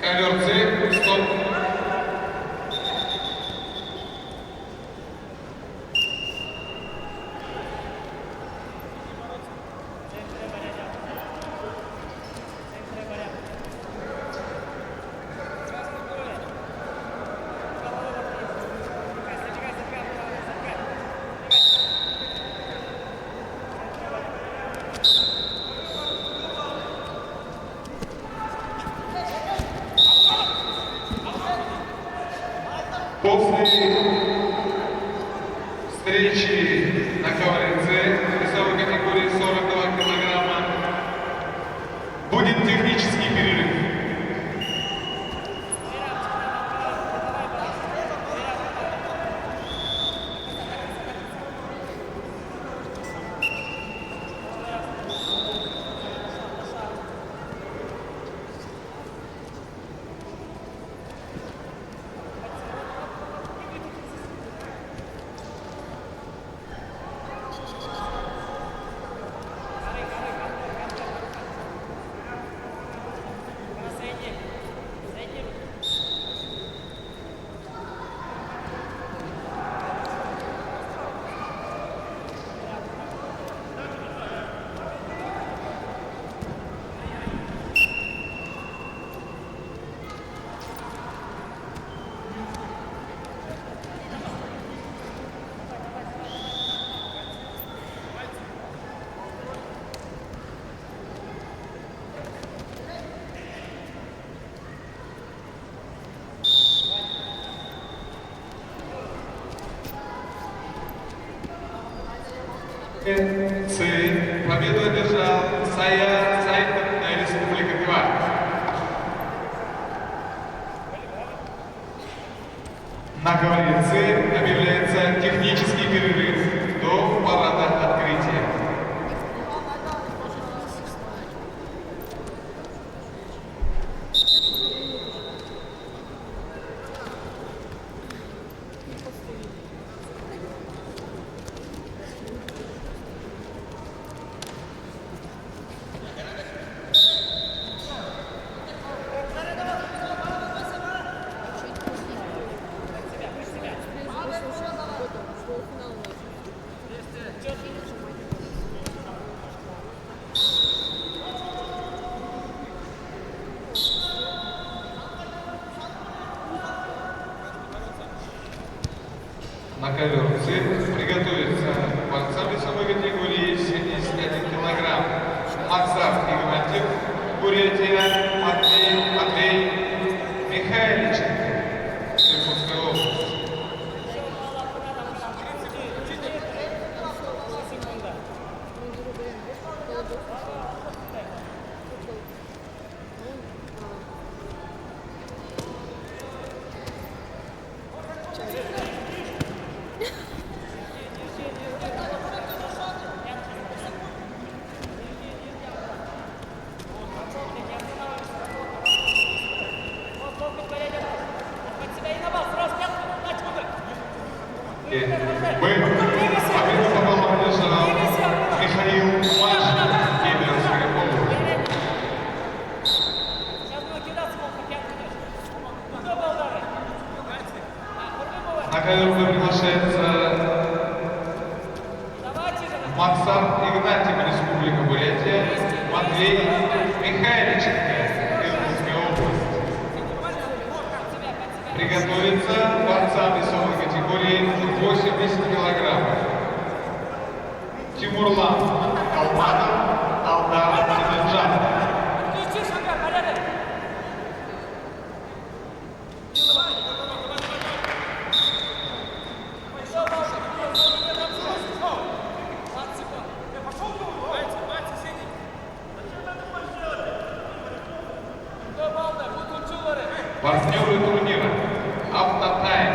Ковер С, стоп. После встречи на ковре С весовой категории 42 килограмма будет технический перерыв. С. Победу одержал Сая Сайдная Республика 2. На ковре С объявляется технический перерыв до парада открытия. На ковер С приготовится борца весовой категории 71 килограмм. Максав Игнатьев, Бурятия, Матвей Михайличенко, Иркутская область. Победу побалом одержал Михаил Машин, Кемеровская область. На ковер приглашается Максар Игнатьев, Республика Бурятия, Матвей Михайличенко, Иркутская область. Приготовиться борца весовой категории 80 килограммов. Тимурлан Калматов, Алдар Тимирджан. Партнеры турнира Автотайм,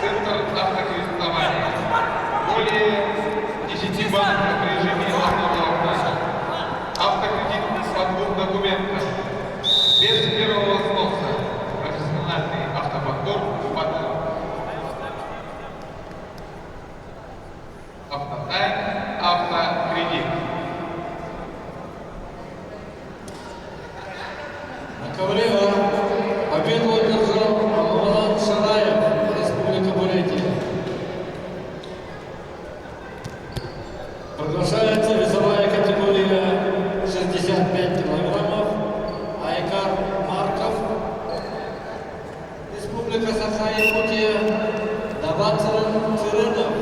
Центр автокредитования, более 10 банков в режиме автоплатежа, автокредит по 2 документам, без первого взноса, профессиональный автоподбор в Автотайм, автокредит. На ковре children of